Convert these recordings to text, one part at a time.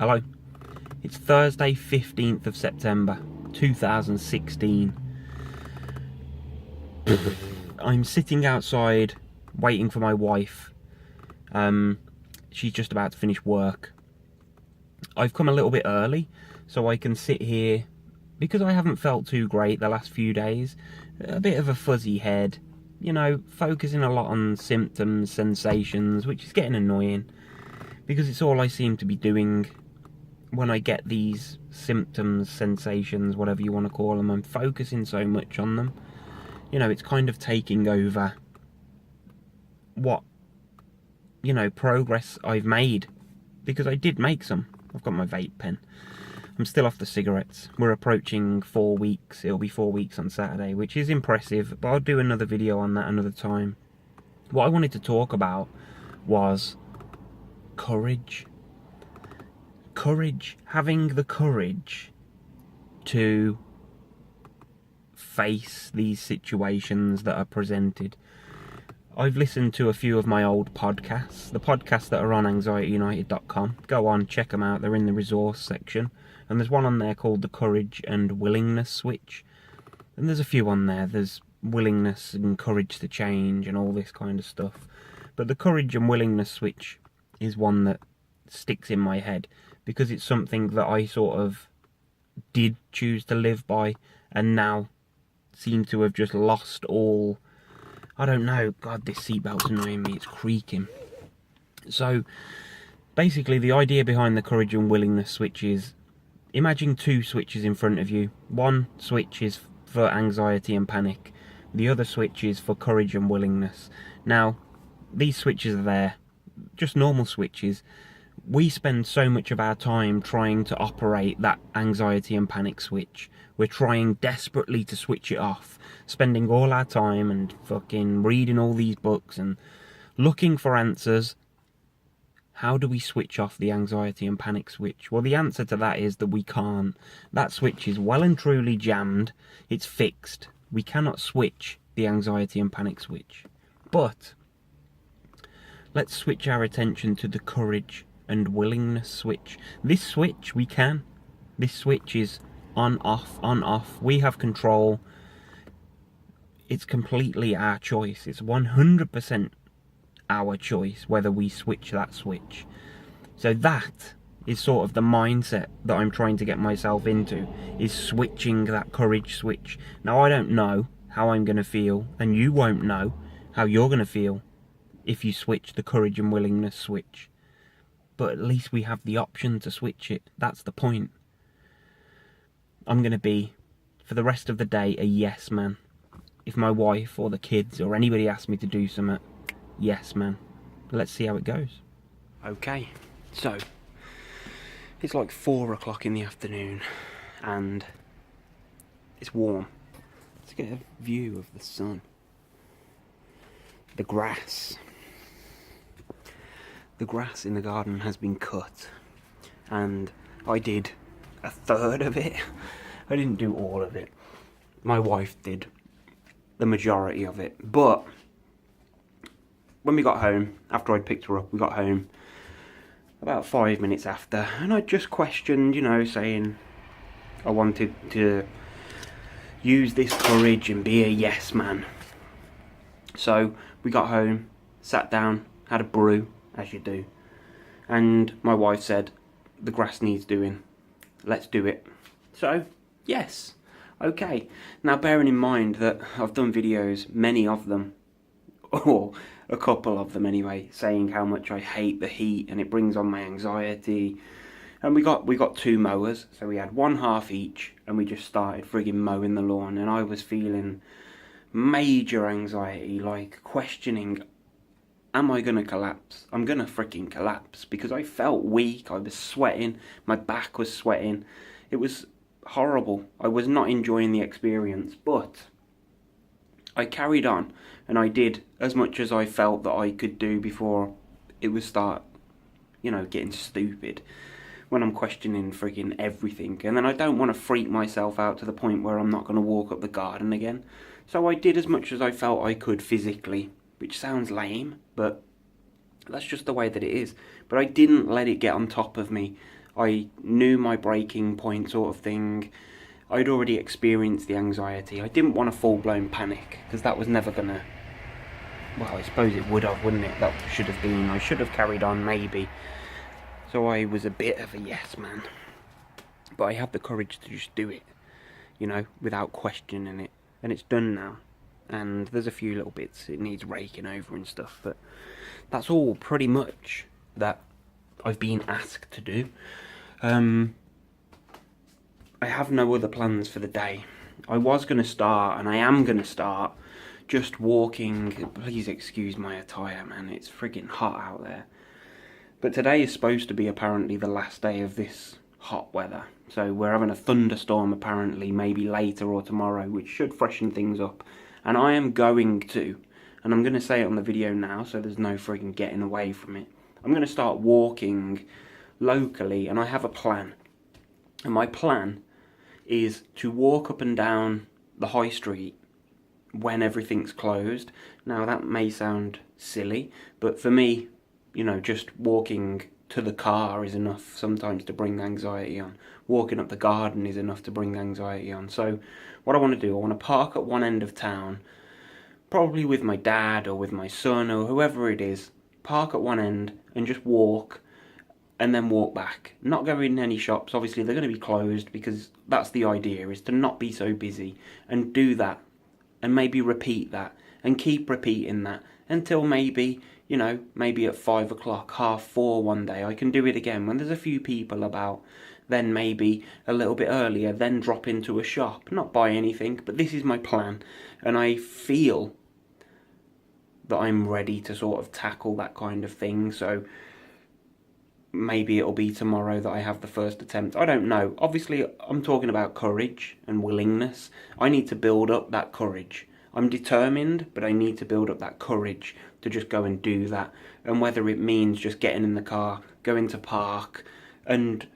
Hello. It's Thursday, 15th of September, 2016. I'm sitting outside waiting for my wife. She's just about to finish work. I've come a little bit early so I can sit here because I haven't felt too great the last few days. A bit of a fuzzy head, focusing a lot on symptoms, sensations, which is getting annoying because it's all I seem to be doing when I get these symptoms, sensations, whatever you want to call them. I'm focusing so much on them. It's kind of taking over what, progress I've made. Because I did make some. I've got my vape pen. I'm still off the cigarettes. We're approaching 4 weeks. It'll be 4 weeks on Saturday, which is impressive, but I'll do another video on that another time. What I wanted to talk about was courage. Courage. Having the courage to face these situations that are presented. I've listened to a few of my old podcasts, the podcasts that are on anxietyunited.com. Go on, check them out, they're in the resource section. And there's one on there called the Courage and Willingness Switch. And there's a few on there, there's willingness and courage to change and all this kind of stuff. But the Courage and Willingness Switch is one that sticks in my head because it's something that I sort of did choose to live by and now seem to have just lost all... I don't know. God, this seatbelt's annoying me. It's creaking. So, basically, the idea behind the Courage and Willingness switch is, imagine two switches in front of you. One switch is for anxiety and panic. The other switch is for courage and willingness. Now, these switches are there. Just normal switches. We spend so much of our time trying to operate that anxiety and panic switch. We're trying desperately to switch it off, spending all our time and fucking reading all these books and looking for answers. How do we switch off the anxiety and panic switch? Well, the answer to that is that we can't. That switch is well and truly jammed. It's fixed. We cannot switch the anxiety and panic switch. But let's switch our attention to the courage and willingness switch. This switch we can. This switch is on, off, on, off. We have control. It's completely our choice. It's 100% our choice whether we switch that switch. So that is sort of the mindset that I'm trying to get myself into, is switching that courage switch. Now, I don't know how I'm going to feel, and you won't know how you're going to feel if you switch the courage and willingness switch. But at least we have the option to switch it. That's the point. I'm going to be, for the rest of the day, a yes man. If my wife or the kids or anybody asks me to do something, yes man. Let's see how it goes. Okay, so it's like 4 o'clock in the afternoon and it's warm. Let's get a view of the sun. The grass. The grass in the garden has been cut, and I did a third of it. I didn't do all of it. My wife did the majority of it. But when we got home, after I'd picked her up, we got home about 5 minutes after, and I just questioned, saying I wanted to use this courage and be a yes man. So we got home, sat down, had a brew, as you do, and my wife said, the grass needs doing, let's do it. So, yes, okay. Now, bearing in mind that I've done videos, many of them, or a couple of them anyway, saying how much I hate the heat and it brings on my anxiety. And we got 2 mowers, so we had 1/2 each, and we just started frigging mowing the lawn, and I was feeling major anxiety, like questioning, am I going to collapse? I'm going to freaking collapse, because I felt weak, I was sweating, my back was sweating. It was horrible. I was not enjoying the experience, but I carried on, and I did as much as I felt that I could do before it would start, getting stupid, when I'm questioning frigging everything. And then I don't want to freak myself out to the point where I'm not going to walk up the garden again. So I did as much as I felt I could physically, which sounds lame, but that's just the way that it is. But I didn't let it get on top of me. I knew my breaking point sort of thing. I'd already experienced the anxiety. I didn't want a full-blown panic, because that was never gonna... Well, I suppose it would have, wouldn't it? That should have been... I should have carried on, maybe. So I was a bit of a yes man. But I had the courage to just do it, you know, without questioning it. And it's done now. And there's a few little bits it needs raking over and stuff, but that's all pretty much that I've been asked to do. I have no other plans for the day. I was going to start, and I am going to start, just walking. Please excuse my attire, man, it's friggin' hot out there. But today is supposed to be apparently the last day of this hot weather. So we're having a thunderstorm apparently, maybe later or tomorrow, which should freshen things up. And I am going to, and I'm going to say it on the video now so there's no friggin' getting away from it. I'm going to start walking locally, and I have a plan. And my plan is to walk up and down the high street when everything's closed. Now that may sound silly, but for me, you know, just walking to the car is enough sometimes to bring anxiety on. Walking up the garden is enough to bring anxiety on. So what I want to do, I want to park at one end of town, probably with my dad or with my son or whoever it is, park at one end and just walk, and then walk back. Not go in any shops, obviously they're going to be closed, because that's the idea, is to not be so busy, and do that, and maybe repeat that, and keep repeating that, until maybe, you know, maybe at 5 o'clock, 4:30 one day, I can do it again when there's a few people about. Then maybe a little bit earlier, then drop into a shop, not buy anything, but this is my plan, and I feel that I'm ready to sort of tackle that kind of thing. So maybe it'll be tomorrow that I have the first attempt. I don't know. Obviously, I'm talking about courage and willingness. I need to build up that courage. I'm determined, but I need to build up that courage to just go and do that. And whether it means just getting in the car, going to park, and,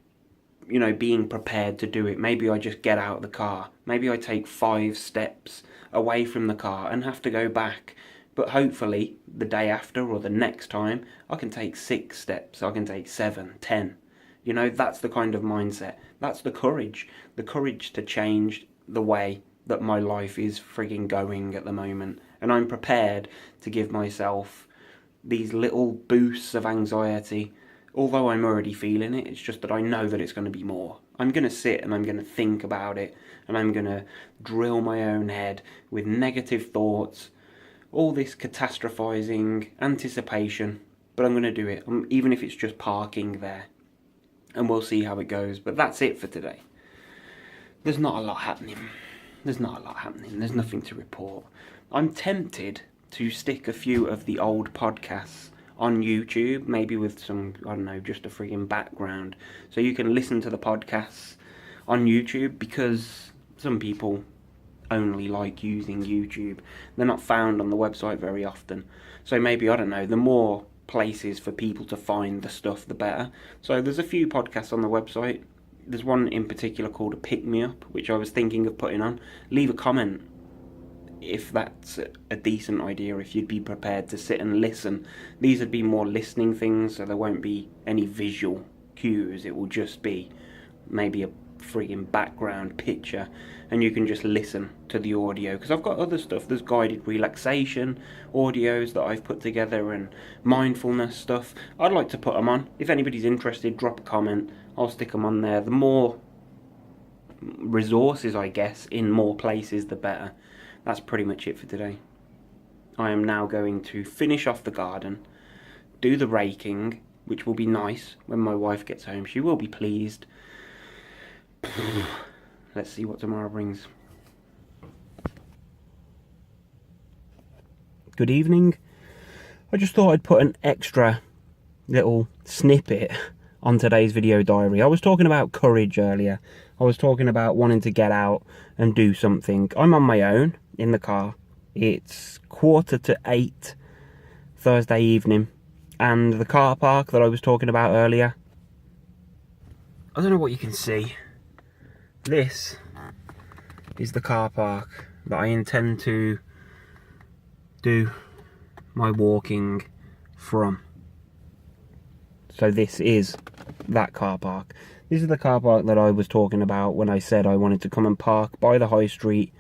you know, being prepared to do it. Maybe I just get out of the car. Maybe I take 5 steps away from the car and have to go back. But hopefully, the day after or the next time, I can take 6 steps. I can take 7, 10. You know, that's the kind of mindset. That's the courage. The courage to change the way that my life is frigging going at the moment. And I'm prepared to give myself these little boosts of anxiety. Although I'm already feeling it, it's just that I know that it's going to be more. I'm going to sit and I'm going to think about it. And I'm going to drill my own head with negative thoughts. All this catastrophizing, anticipation. But I'm going to do it, even if it's just parking there. And we'll see how it goes. But that's it for today. There's not a lot happening. There's nothing to report. I'm tempted to stick a few of the old podcasts on YouTube, maybe with some, I don't know, just a friggin' background. So you can listen to the podcasts on YouTube, because some people only like using YouTube. They're not found on the website very often. So maybe, I don't know, the more places for people to find the stuff, the better. So there's a few podcasts on the website. There's one in particular called a Pick Me Up, which I was thinking of putting on. Leave a comment if that's a decent idea, if you'd be prepared to sit and listen. These would be more listening things, so there won't be any visual cues. It will just be maybe a friggin' background picture, and you can just listen to the audio, because I've got other stuff. There's guided relaxation audios that I've put together, and mindfulness stuff. I'd like to put them on. If anybody's interested, drop a comment. I'll stick them on there. The more resources, I guess, in more places, the better. That's pretty much it for today. I am now going to finish off the garden, do the raking, which will be nice when my wife gets home. She will be pleased. Let's see what tomorrow brings. Good evening. I just thought I'd put an extra little snippet on today's video diary. I was talking about courage earlier. I was talking about wanting to get out and do something. I'm on my own in the car. It's 7:45 Thursday evening, and the car park that I was talking about earlier, I don't know what you can see. This is the car park that I intend to do my walking from. So this is that car park. This is the car park that I was talking about when I said I wanted to come and park by the high street,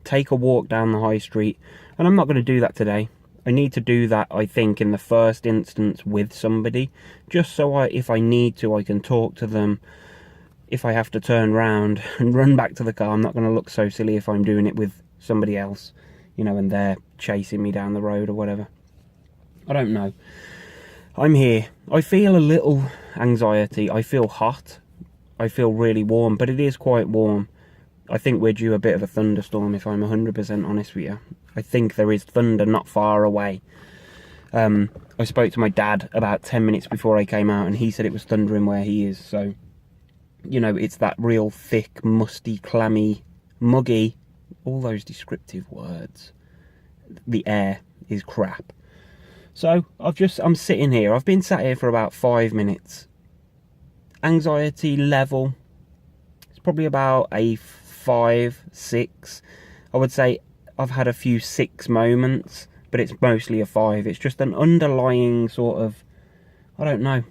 take a walk down the high street, and I'm not going to do that today. I need to do that, I think, in the first instance with somebody, just so if I need to, I can talk to them. If I have to turn around and run back to the car, I'm not going to look so silly if I'm doing it with somebody else, you know, and they're chasing me down the road or whatever. I don't know. I'm here. I feel a little anxiety. I feel hot. I feel really warm, but it is quite warm. I think we're due a bit of a thunderstorm, if I'm 100% honest with you. I think there is thunder not far away. I spoke to my dad about 10 minutes before I came out, and he said it was thundering where he is, so... You know, it's that real thick, musty, clammy, muggy, all those descriptive words. The air is crap. So, I'm sitting here. I've been sat here for about 5 minutes. Anxiety level, it's probably about a 5, 6. I would say I've had a few 6 moments, but it's mostly a 5. It's just an underlying sort of, I don't know,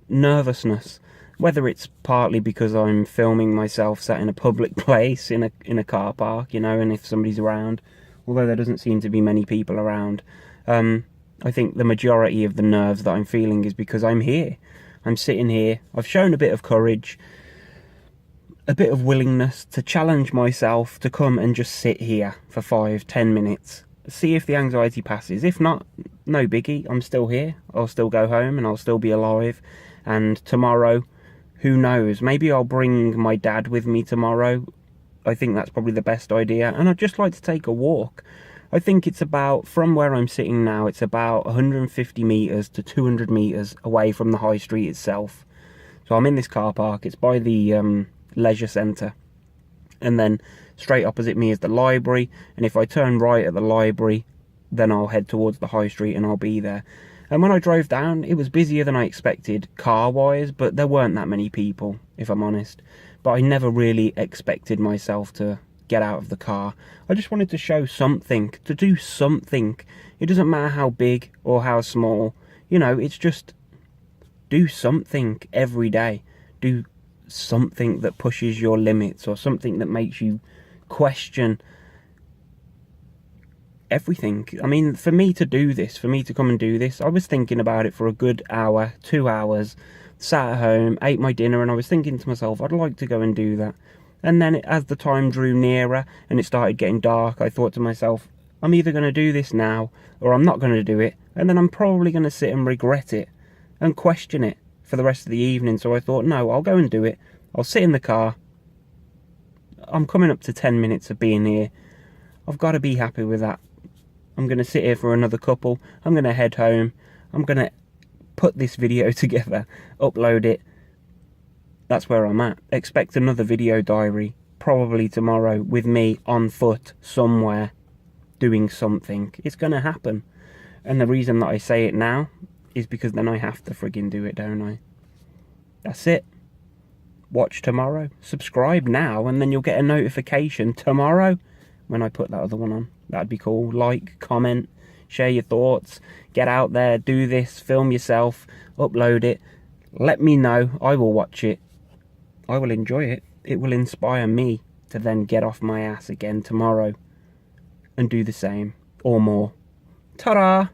nervousness. Whether it's partly because I'm filming myself sat in a public place in a car park, you know, and if somebody's around, although there doesn't seem to be many people around, I think the majority of the nerves that I'm feeling is because I'm here. I'm sitting here. I've shown a bit of courage, a bit of willingness to challenge myself to come and just sit here for 5-10 minutes. See if the anxiety passes. If not, no biggie. I'm still here. I'll still go home and I'll still be alive. And tomorrow... Who knows? Maybe I'll bring my dad with me tomorrow. I think that's probably the best idea. And I'd just like to take a walk. I think it's about, from where I'm sitting now, it's about 150 metres to 200 metres away from the high street itself. So I'm in this car park. It's by the leisure centre. And then straight opposite me is the library. And if I turn right at the library, then I'll head towards the high street and I'll be there. And when I drove down, it was busier than I expected, car-wise, but there weren't that many people, if I'm honest. But I never really expected myself to get out of the car. I just wanted to show something, to do something. It doesn't matter how big or how small. You know, it's just do something every day. Do something that pushes your limits or something that makes you question everything. I mean, for me to do this, for me to come and do this, I was thinking about it for a good hour, 2 hours, sat at home, ate my dinner, and I was thinking to myself, I'd like to go and do that. And then as the time drew nearer and it started getting dark, I thought to myself, I'm either going to do this now or I'm not going to do it, and then I'm probably going to sit and regret it and question it for the rest of the evening. So I thought, no, I'll go and do it. I'll sit in the car. I'm coming up to 10 minutes of being here. I've got to be happy with that. I'm going to sit here for another couple. I'm going to head home. I'm going to put this video together, upload it. That's where I'm at. Expect another video diary, probably tomorrow, with me on foot somewhere doing something. It's going to happen. And the reason that I say it now is because then I have to friggin' do it, don't I? That's it. Watch tomorrow. Subscribe now and then you'll get a notification tomorrow when I put that other one on. That'd be cool. Like, comment, share your thoughts. Get out there, do this, film yourself, upload it. Let me know. I will watch it. I will enjoy it. It will inspire me to then get off my ass again tomorrow and do the same or more. Ta-da!